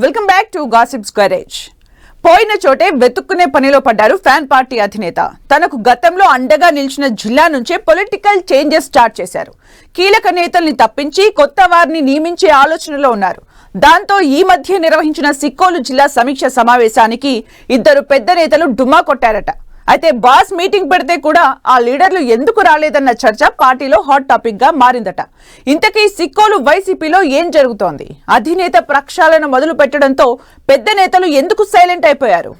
Welcome back to gossips garage. పోయిన చోటే వెతుక్కునే పనిలో పడ్డారు ఫ్యాన్ పార్టీ అధినేత. తనకు గతంలో అండగా నిలిచిన జిల్లా నుంచే పొలిటికల్ చేంజెస్ స్టార్ట్ చేశారు. కీలక నేతల్ని తప్పించి కొత్త వారిని నియమించే ఆలోచనలో ఉన్నారు. దాంతో ఈ మధ్య నిర్వహించిన సిక్కోలు జిల్లా సమీక్ష సమావేశానికి ఇద్దరు పెద్ద నేతలు డుమ్మా కొట్టారట. అయితే బాస్ మీటింగ్ పెడితే కూడా ఆ లీడర్లు ఎందుకు రాలేదన్న చర్చ పార్టీలో హాట్ టాపిక్ గా మారిందట. ఇంతకీ సిక్కోలు వైసీపీలో ఏం జరుగుతోంది? అధినేత ప్రక్షాళన మొదలు పెట్టడంతో పెద్ద నేతలు ఎందుకు సైలెంట్ అయిపోయారు?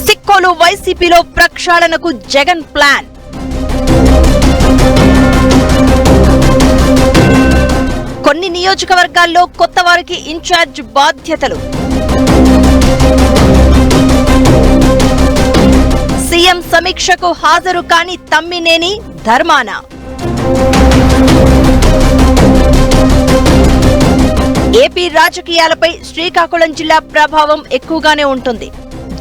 సిక్కోలు వైసీపీలో ప్రక్షాళనకు జగన్ ప్లాన్. కొన్ని నియోజకవర్గాల్లో కొత్త వారికి ఇన్ఛార్జ్ బాధ్యతలు. సీఎం సమీక్షకు హాజరు కాని తమ్మినేని, ధర్మాన. ఏపీ రాజకీయాలపై శ్రీకాకుళం జిల్లా ప్రభావం ఎక్కువగానే ఉంటుంది.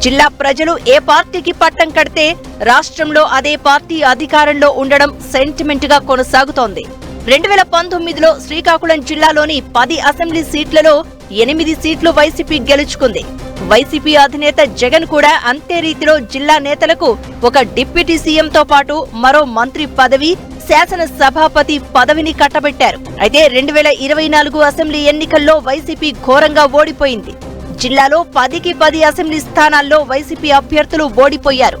జిల్లా ప్రజలు ఏ పార్టీకి పట్టం కడితే రాష్ట్రంలో అదే పార్టీ అధికారంలో ఉండడం సెంటిమెంట్ గా కొనసాగుతోంది. 2019లో శ్రీకాకుళం జిల్లాలోని 10 అసెంబ్లీ సీట్లలో 8 సీట్లు వైసీపీ గెలుచుకుంది. వైసీపీ అధినేత జగన్ కూడా అంతే రీతిలో జిల్లా నేతలకు ఒక డిప్యూటీ సీఎంతో పాటు మరో మంత్రి పదవి, శాసన సభాపతి పదవిని కట్టబెట్టారు. అయితే 2024 అసెంబ్లీ ఎన్నికల్లో వైసీపీ ఘోరంగా ఓడిపోయింది. జిల్లాలో 10కి 10 అసెంబ్లీ స్థానాల్లో వైసీపీ అభ్యర్థులు ఓడిపోయారు.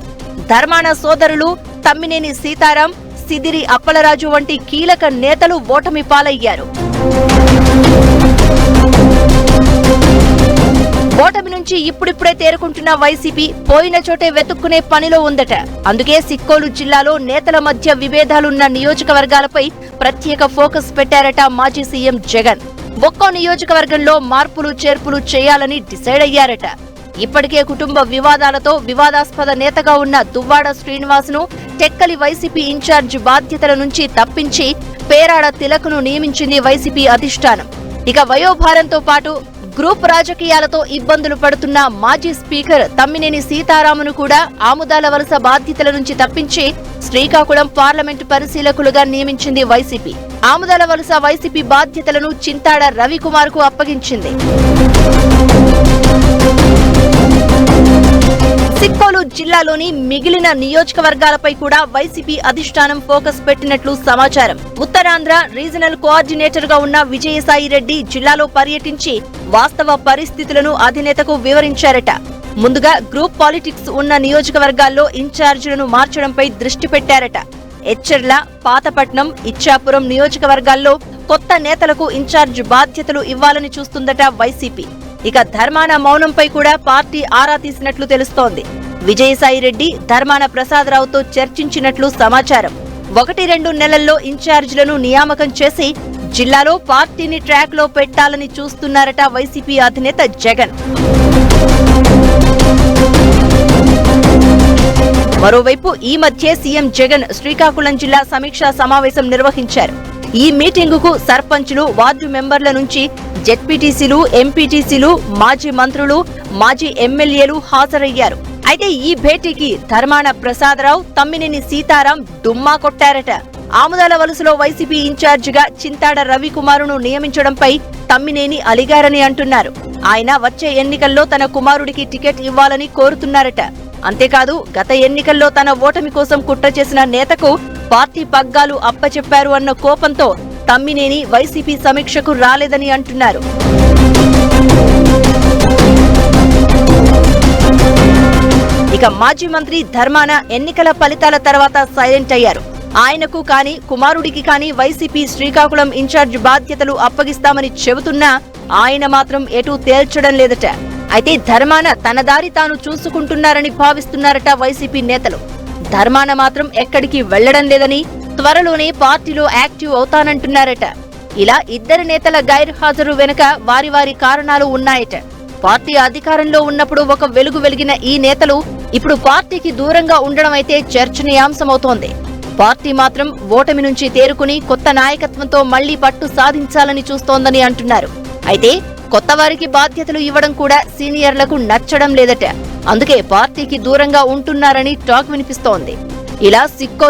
ధర్మాన సోదరులు తమ్మినేని సీతారాం, సిదిరి అప్పలరాజు వంటి కీలక నేతలు ఓటమి పాలయ్యారు. ఓటమి నుంచి ఇప్పుడిప్పుడే తేరుకుంటున్న వైసీపీ పోయిన చోటే వెతుక్కునే పనిలో ఉందట. అందుకే సిక్కోలు జిల్లాలో నేతల మధ్య విభేదాలున్న నియోజకవర్గాలపై ప్రత్యేక ఫోకస్ పెట్టారట మాజీ సీఎం జగన్. ఒక్కో నియోజకవర్గంలో మార్పులు చేర్పులు చేయాలని డిసైడ్ అయ్యారట. ఇప్పటికే కుటుంబ వివాదాలతో వివాదాస్పద నేతగా ఉన్న దువ్వాడ శ్రీనివాసును టెక్కలి వైసీపీ ఇన్ఛార్జ్ బాధ్యతల నుంచి తప్పించి పేరాడ తిలక్ను నియమించింది వైసీపీ అధిష్టానం. ఇక వయోభారంతో పాటు గ్రూప్ రాజకీయాలతో ఇబ్బందులు పడుతున్న మాజీ స్పీకర్ తమ్మినేని సీతారామును కూడా ఆముదాల వలస బాధ్యతల నుంచి తప్పించి శ్రీకాకుళం పార్లమెంటు పరిశీలకులుగా నియమించింది వైసీపీ. ఆముదాల వలస వైసీపీ బాధ్యతలను చింతాడ రవికుమార్ కు అప్పగించింది. సిక్కోలు జిల్లాలోని మిగిలిన నియోజకవర్గాలపై కూడా వైసీపీ అధిష్టానం ఫోకస్ పెట్టినట్లు సమాచారం. ఉత్తరాంధ్ర రీజనల్ కోఆర్డినేటర్ గా ఉన్న విజయసాయి రెడ్డి జిల్లాలో పర్యటించి వాస్తవ పరిస్థితులను అధినేతకు వివరించారట. ముందుగా గ్రూప్ పాలిటిక్స్ ఉన్న నియోజకవర్గాల్లో ఇన్ఛార్జీలను మార్చడంపై దృష్టి పెట్టారట. ఎచ్చెర్ల, పాతపట్నం, ఇచ్చాపురం నియోజకవర్గాల్లో కొత్త నేతలకు ఇన్ఛార్జ్ బాధ్యతలు ఇవ్వాలని చూస్తుందట వైసీపీ. ఇక ధర్మాన మౌనంపై కూడా పార్టీ ఆరా తీసినట్లు తెలుస్తోంది. విజయసాయి రెడ్డి ధర్మాన ప్రసాదరావుతో చర్చించినట్లు సమాచారం. 1-2 నెలల్లో ఇన్ఛార్జీలను నియామకం చేసి జిల్లాలో పార్టీని ట్రాక్ లో పెట్టాలని చూస్తున్నారట వైసీపీ అధినేత జగన్. మరోవైపు ఈ మధ్య సీఎం జగన్ శ్రీకాకుళం జిల్లా సమీక్షా సమావేశం నిర్వహించారు. ఈ మీటింగుకు సర్పంచులు, వార్డు మెంబర్ల నుంచి జెడ్పీటీసీలు, ఎంపీటీసీలు, మాజీ మంత్రులు, మాజీ ఎమ్మెల్యేలు హాజరయ్యారు. అయితే ఈ భేటీకి ధర్మాన ప్రసాదరావు, తమ్మినేని సీతారాం డుమ్మా కొట్టారట. ఆముదాల వలసలో వైసీపీ ఇన్ఛార్జిగా చింతాడ రవికుమారును నియమించడంపై తమ్మినేని అలిగారని అంటున్నారు. ఆయన వచ్చే ఎన్నికల్లో తన కుమారుడికి టికెట్ ఇవ్వాలని కోరుతున్నారట. అంతేకాదు గత ఎన్నికల్లో తన ఓటమి కోసం కుట్ర చేసిన నేతకు పార్టీ పగ్గాలు అప్పచెప్పారు అన్న కోపంతో తమ్మినేని వైసీపీ సమీక్షకు రాలేదని అంటున్నారు. ఇక మాజీ మంత్రి ధర్మాన ఎన్నికల ఫలితాల తర్వాత సైలెంట్ అయ్యారు. ఆయనకు కానీ కుమారుడికి కానీ వైసీపీ శ్రీకాకుళం ఇన్ఛార్జ్ బాధ్యతలు అప్పగిస్తామని చెబుతున్నా ఆయన మాత్రం ఎటూ తేల్చడం లేదట. అయితే ధర్మాన తన దారి తాను చూసుకుంటున్నారని భావిస్తున్నారట వైసీపీ నేతలు. ధర్మాన మాత్రం ఎక్కడికి వెళ్లడం లేదని, త్వరలోనే పార్టీలో యాక్టివ్ అవుతానంటున్నారట. ఇలా ఇద్దరు నేతల గైర్హాజరు వెనుక వారి వారి కారణాలు ఉన్నాయట. పార్టీ అధికారంలో ఉన్నప్పుడు ఒక వెలుగు వెలిగిన ఈ నేతలు ఇప్పుడు పార్టీకి దూరంగా ఉండడం అయితే చర్చనీయాంశమవుతోంది. పార్టీ మాత్రం ఓటమి నుంచి తేరుకుని కొత్త నాయకత్వంతో మళ్లీ పట్టు సాధించాలని చూస్తోందని అంటున్నారు. అయితే కొత్త వారికి బాధ్యతలు ఇవ్వడం కూడా సీనియర్లకు నచ్చడం లేదట. అందుకే పార్టీకి దూరంగా ఉంటున్నారని టాక్ వినిపిస్తోంది. ఇలా సిక్కోలు